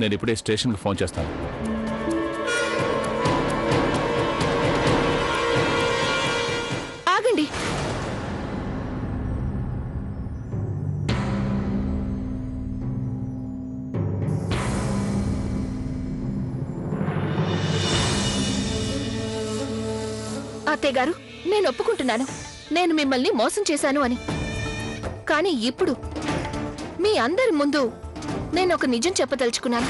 నేను ఇప్పుడే స్టేషన్కి ఫోన్ చేస్తాను. ఆగండి. అత్తయ్య గారు, నేను ఒప్పుకుంటున్నాను నేను మిమ్మల్ని మోసం చేశాను అని. కానీ ఇప్పుడు మీ అందరి ముందు నేను ఒక నిజం చెప్పదలుచుకున్నాను.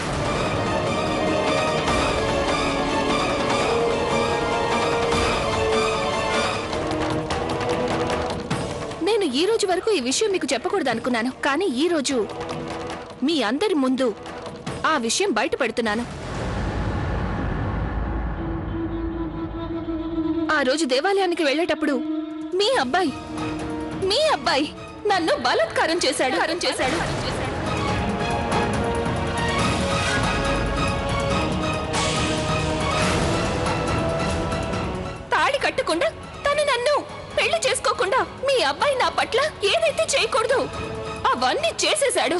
నేను ఈ రోజు వరకు ఈ విషయం మీకు చెప్పకూడదు అనుకున్నాను. కానీ ఈ రోజు మీ అందరి ముందు ఆ విషయం బయట పెడుతున్నాను. ఆ రోజు దేవాలయానికి వెళ్ళేటప్పుడు మీ అబ్బాయి నన్ను బలాత్కారం చేశాడు. తాడి కట్టకుండా తను నన్ను పెళ్లి చేసుకోకుండా మీ అబ్బాయి నా పట్ల ఏదైతే చేయకూడదు అవన్నీ చేసేశాడు.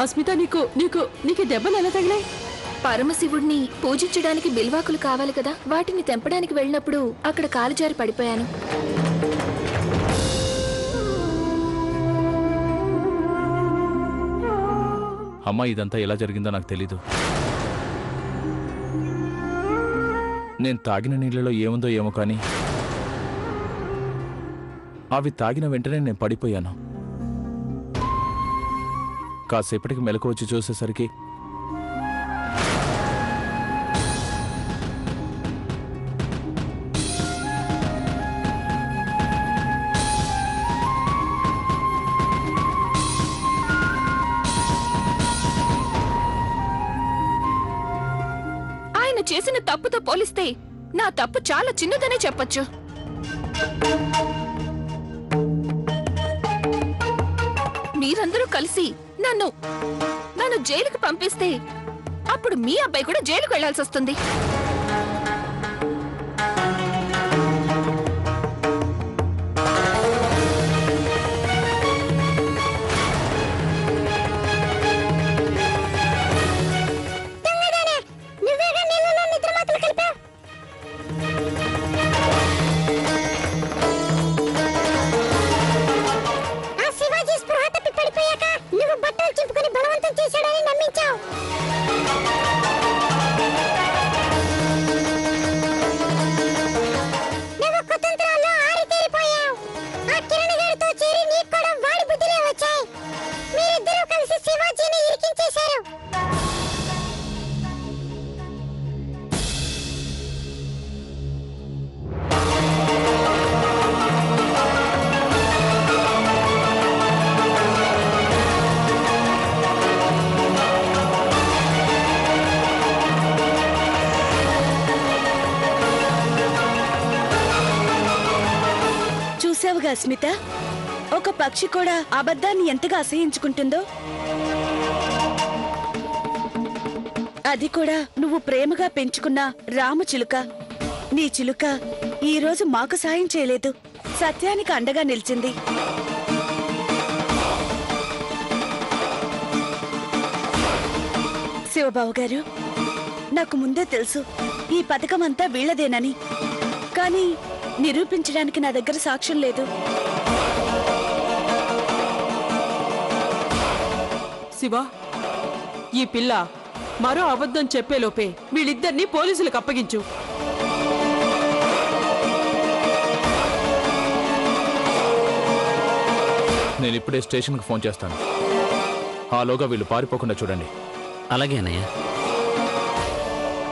అస్మిత, నీకు దెబ్బలు ఎలా తగిలాయి? పరమశివుడిని పూజించడానికి బిల్వాకులు కావాలి కదా, వాటిని తెంపడానికి వెళ్ళినప్పుడు అక్కడ కాలు జారి పడిపోయాను. అమ్మా, ఇదంతా ఎలా జరిగిందో నాకు తెలీదు. నేను తాగిన నీళ్ళలో ఏముందో ఏమో కానీ అవి తాగిన వెంటనే నేను పడిపోయాను. కాసేపటికి మెలకు వచ్చి చూసేసరికి ఆయన చేసిన తప్పుతో పోలిస్తే నా తప్పు చాలా చిన్నదనే చెప్పొచ్చు. మీరందరూ కలిసి నన్ను జైలుకి పంపిస్తే అప్పుడు మీ అబ్బాయి కూడా జైలుకు వెళ్లాల్సి వస్తుంది. చూసావుగా స్మిత, ఒక పక్షి కూడా అబద్ధాన్ని ఎంతగా అసహించుకుంటుందో. అది కూడా నువ్వు ప్రేమగా పెంచుకున్న రామచిలుక. నీ చిలుక ఈ రోజు మాకు సాయం చేయలేదు, సత్యానికి అండగా నిలిచింది. శివబాబు గారు, నాకు ముందే తెలుసు ఈ పథకం అంతా వీళ్లదేనని. కానీ నిరూపించడానికి నా దగ్గర సాక్ష్యం లేదు. శివ, ఈ పిల్ల మరో అబద్ధం చెప్పేలోపే వీళ్ళిద్దరినీ పోలీసులకు అప్పగించు. నేను ఇప్పుడే స్టేషన్కి ఫోన్ చేస్తాను. ఆలోగా వీళ్ళు పారిపోకుండా చూడండి. అలాగే అన్నయ్య.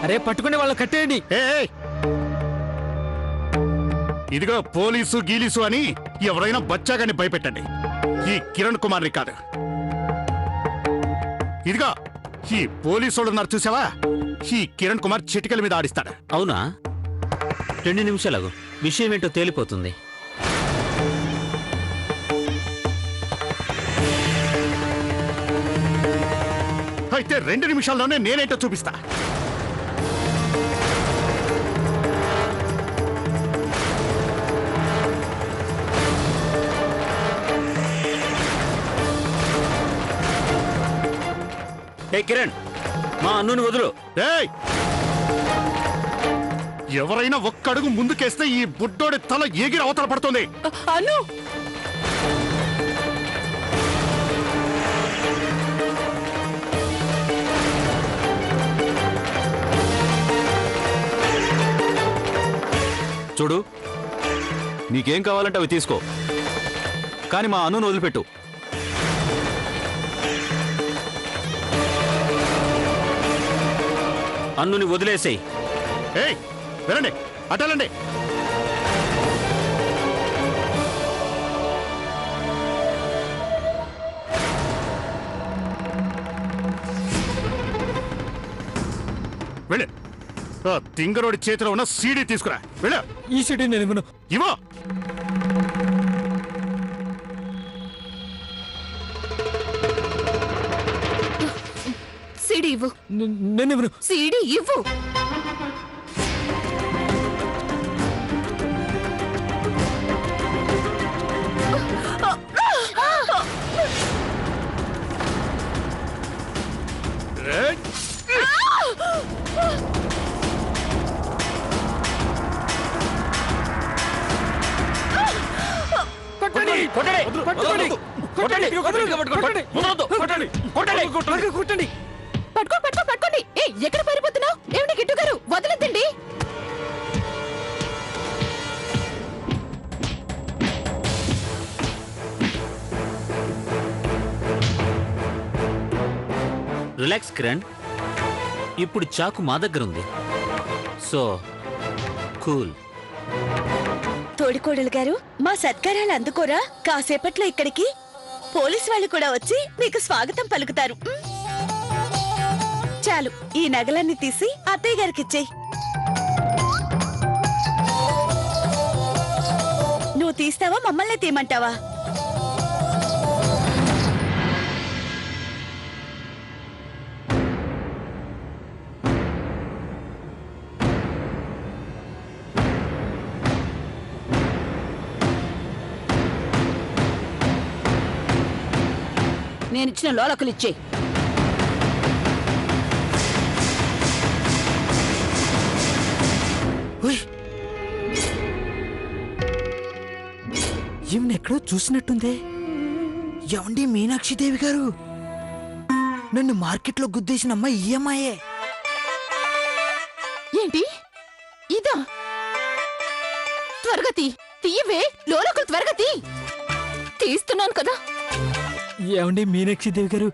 అరే, పట్టుకునే వాళ్ళు కట్టేయండి. ఇదిగో పోలీసు గీలీసు అని ఎవరైనా బచ్చాగాని భయపెట్టండి. ఈ కిరణ్ కుమార్ని కాదు. ఇదిగో ఈ పోలీసు ఉన్నారు చూసావా, ఈ కిరణ్ కుమార్ చిటికల మీద ఆడిస్తాడు. అవునా? 2 నిమిషాలకు విషయం ఏంటో తేలిపోతుంది. అయితే 2 నిమిషాల్లోనే నేనేంటో చూపిస్తా. ఏ కిరణ్, మా అన్నుని వదులు. ఏయ్! ఎవరైనా ఒక్కడుగు ముందుకేస్తే ఈ బుడ్డోడి తల ఎగిరి అవతల పడుతుంది. అను చూడు, నీకేం కావాలంటే అవి తీసుకో, కానీ మా అన్నును వదిలిపెట్టు. అన్నుని వదిలేసేయ్. ఏయ్, వెళ్ళండి, అటెళ్ళండి. వెళ్ళి ఆ తింగరోడి చేతిలో ఉన్న సీడీ తీసుకురా. వెళ్ళ. ఈ సిటీ నేను ఇవ్వను. ఇవో. సీడీ ఇవ్వు. నేను ఇవ్వను. సీడీ ఇవ్వు. ఏయ్! కొట్టండి, కొట్టండి, కొట్టండి, కొట్టండి, కొట్టండి, కొట్టండి, కొట్టండి, కొట్టండి. పట్టుకోండి. ఏ ఎక్కడ పారిపోతున్నావు? ఏమిటి గిట్టు గారు, వదలొద్దండి. రిలాక్స్ కిరణ్, ఇప్పుడు చాకు మా దగ్గర ఉంది. So cool. తోడికోడలు గారు, మా సత్కారాలు అందుకోరా? కాసేపట్లో ఇక్కడికి పోలీస్ వాళ్ళు కూడా వచ్చి మీకు స్వాగతం పలుకుతారు. చాలు, ఈ నగలన్నీ తీసి అత్తయ్య గారికి ఇచ్చేయి. నువ్వు తీస్తావా, మమ్మల్ని తీయమంటావా? నేనిచ్చిన లోలకులు ఇచ్చేయి. ఈమెను ఎక్కడో చూసినట్టుందే. ఎవండి మీనాక్షిదేవి గారు, నన్ను మార్కెట్లో గుద్దేసిన అమ్మాయి ఈ అమ్మాయే. ఏంటి ఇదా? త్వరగా తీయవే, లోలకులు త్వరగా తీస్తున్నాను కదా. ఏమండి మీనాక్షిదేవి గారు,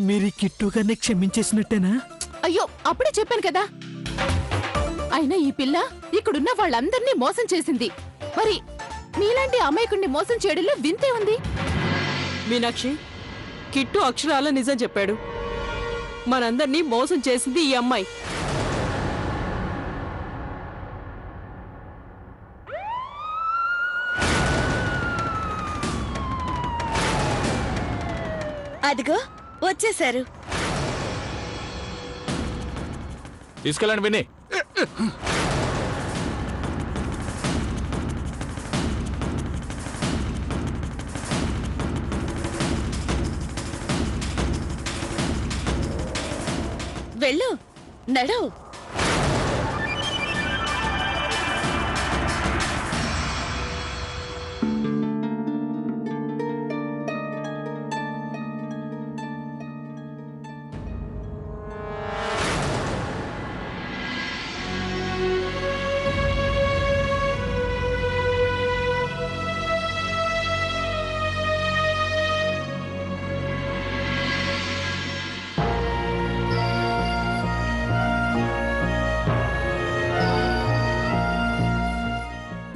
మీరు ఈ కిట్టు గారిని క్షమించేసినట్టేనా? అయ్యో, అప్పుడే చెప్పాను కదా. అయినా ఈ పిల్ల ఇక్కడున్న వాళ్ళందర్నీ మోసం చేసింది. మరి మీలాంటి అమాయకుణ్ణి మోసం చేయడంలో వింతే ఉంది. మీనాక్షి, కిట్టు అక్షరాల నిజం చెప్పాడు. మనందర్నీ మోసం చేసింది ఈ అమ్మాయి. అదిగో వచ్చేశారు. తీసుకెళ్ళండి విని. వెళ్ళు, నడు.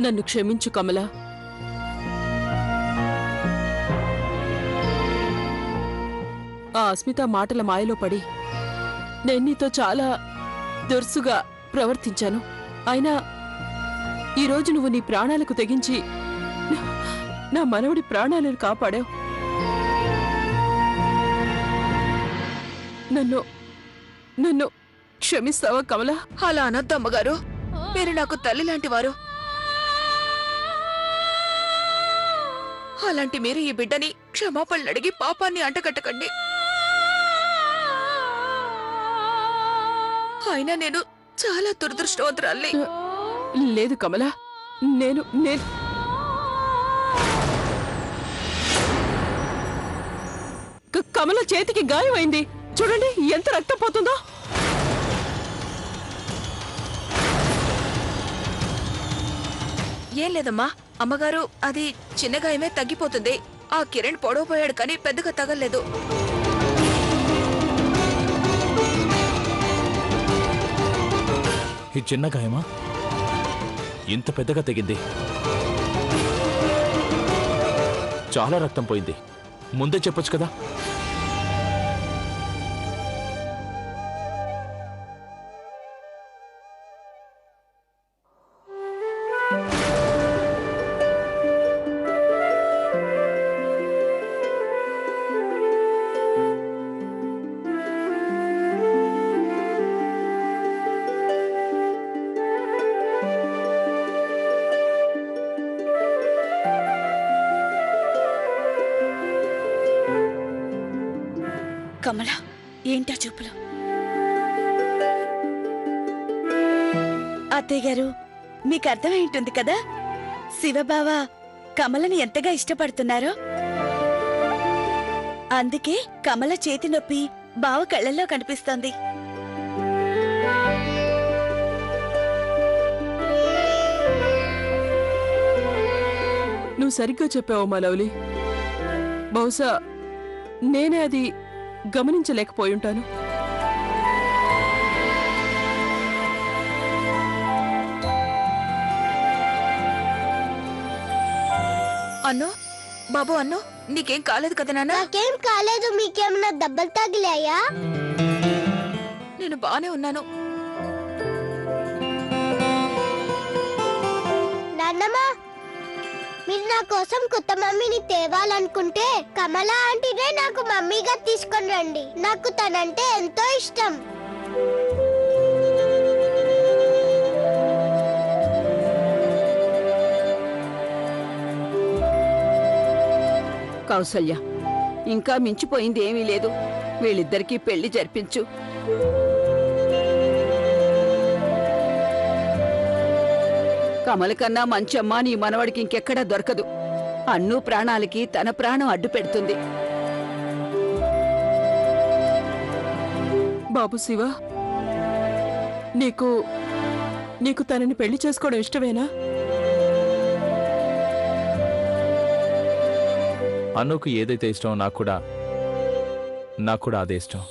నన్ను క్షమించు కమల. ఆ అస్మిత మాటల మాయలో పడి నేను నీతో చాలా దురుసుగా ప్రవర్తించాను. అయినా ఈరోజు నువ్వు నీ ప్రాణాలకు తెగించి నా మనవడి ప్రాణాలను కాపాడావు. నన్ను నన్ను క్షమిస్తావా కమల? అలా అనొద్దు అమ్మగారు. మీరు నాకు తల్లి లాంటి వారు. అలాంటి మీరు ఈ బిడ్డని క్షమాపణలు అడిగి పాపాన్ని అంటకట్టకండి. అయినా నేను చాలా దురదృష్టవంతురాల్ని. లేదు కమల, నేను నేను కమల చేతికి గాయమైంది. చూడండి ఎంత రక్తం పోతుందో. ఏం లేదమ్మా అమ్మగారు, అది చిన్న గాయమే, తగ్గిపోతుంది. ఆ కిరణ్ పొడవపోయాడు కానీ పెద్దగా తగలేదు. ఈ చిన్న గాయమా ఇంత పెద్దగా తెగింది? చాలా రక్తం పోయింది. ముందే చెప్పొచ్చు కదా. కమల, ఏంటా చూపులు? అత్తయ్య గారు, మీకు అర్థమైంటుంది కదా శివబావ కమలని ఎంతగా ఇష్టపడుతున్నారో. అందుకే కమల చేతి నొప్పి బావ కళ్ళల్లో కనిపిస్తోంది. నువ్వు సరిగ్గా చెప్పావు మా లవ్లీ. బహుశా నేనే అది గమనించలేకపోయుంటాను. అన్నో, బాబు అన్నో, నీకేం కాలేదు కదా నాన్న? నాకేం కాలేదు. మీకేమన్నా దెబ్బలు తగిలాయా? నేను బానే ఉన్నాను. నాన్నమ్మ, మీరు నా కోసం కొత్త మమ్మీని తేవాలనుకుంటే కమల ఆంటీనే నాకు మమ్మీగా తీసుకొని రండి. నాకు తనంటే ఎంతో ఇష్టం. కౌసల్య, ఇంకా మించిపోయింది ఏమీ లేదు. వీళ్ళిద్దరికీ పెళ్లి జరిపించు. కమల కన్నా మంచి అమ్మ నీ మనవడికి ఇంకెక్కడా దొరకదు. అన్ను ప్రాణాలకి తన ప్రాణం అడ్డు పెడుతుంది. బాబు శివ, నీకు నీకు తనని పెళ్లి చేసుకోవడం ఇష్టమేనా? అన్నుకు ఏదైతే ఇష్టమో నాకు కూడా అదే ఇష్టం.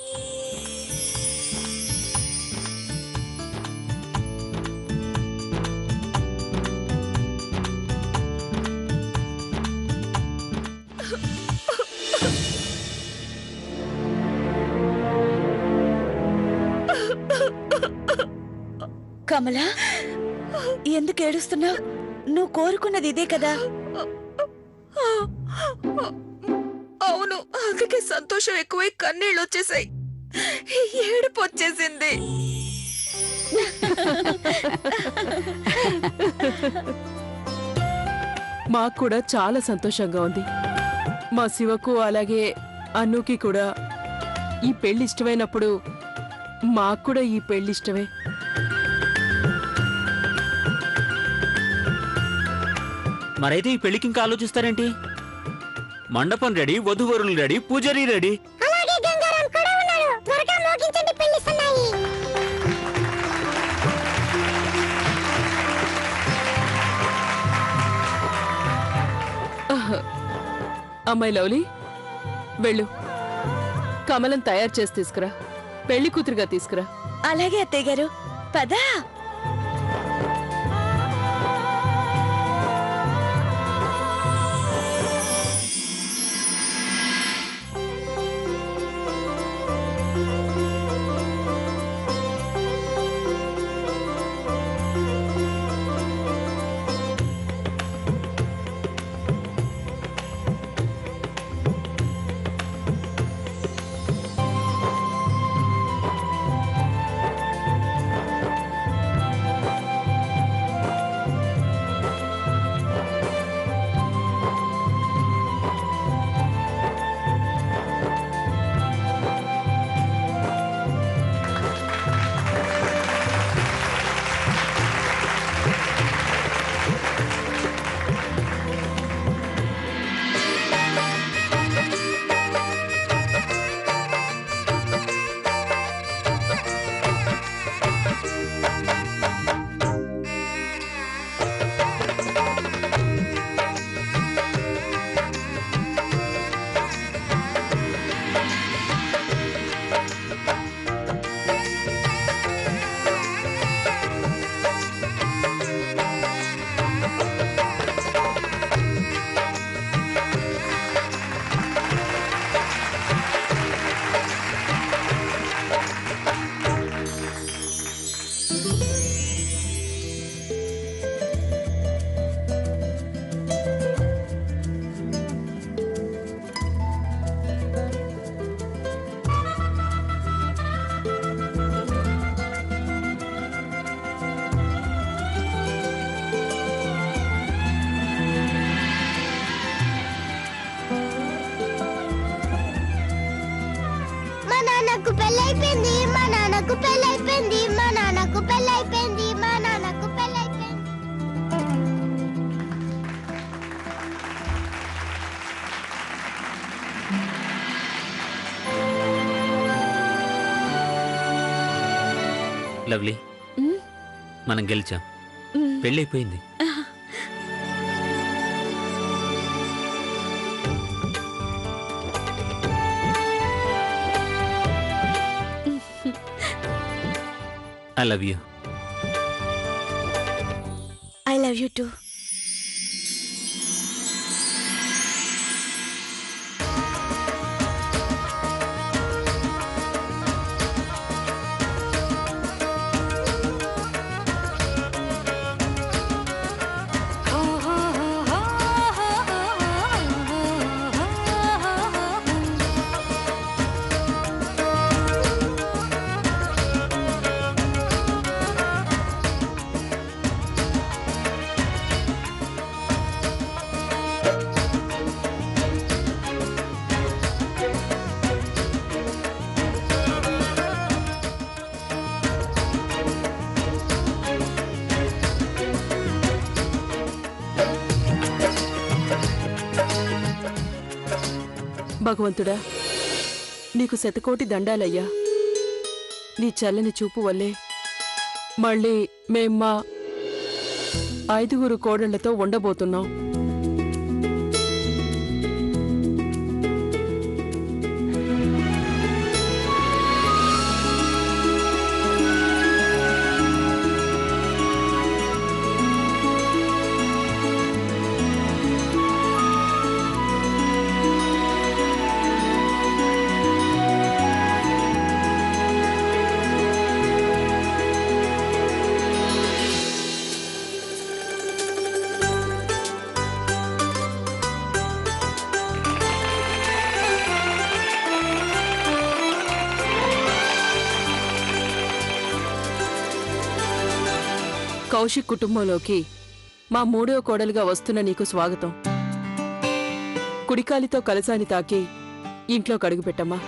కమల, ఎందుకు ఏడుస్తున్నావు? నువ్వు కోరుకున్నది ఇదే కదా. అవును, అందుకే సంతోషం ఎక్కువై కన్నీళ్ళు వచ్చేసాయి. ఏడుపు వచ్చేసింది. మాకు కూడా చాలా సంతోషంగా ఉంది. మా శివకు అలాగే అన్నుకి కూడా ఈ పెళ్లి ఇష్టమైనప్పుడు మాకు కూడా ఈ పెళ్లి ఇష్టమే. మరైతే ఈ పెళ్లికి ఇంకా ఆలోచిస్తారేంటి? మండపం రెడీ, వధువరులు రెడీ, పూజారి రెడీ. అలాగే గంగారాం కూడా ఉన్నాడు. త్వరగా మోగించండి, పెళ్లి సన్నాయి. అమ్మాయి లవ్లీ, వెళ్ళు. కమలం తయారు చేసి తీసుకురా. పెళ్లి కూతురుగా తీసుకురా. అలాగే అత్తయ్య గారు, పదా. నాన్నకు పెళ్ళైపోయింది, మా నాన్నకు పెళ్ళైపోయింది, మా నాన్నకు పెళ్ళైపోయింది. లవ్లీ, మనం గెలిచాం. పెళ్ళైపోయింది. I love you. I love you two. భగవంతుడా, నీకు శతకోటి దండాలయ్యా. నీ చల్లని చూపు వల్లే మళ్ళీ మేం మా 5 కోడళ్లతో ఉండబోతున్నాం. కౌశిక్ కుటుంబంలోకి మా 3వ కోడలుగా వస్తున్న నీకు స్వాగతం. కుడికాలితో కలసాని తాకి ఇంట్లో కడుగుపెట్టమ్మా.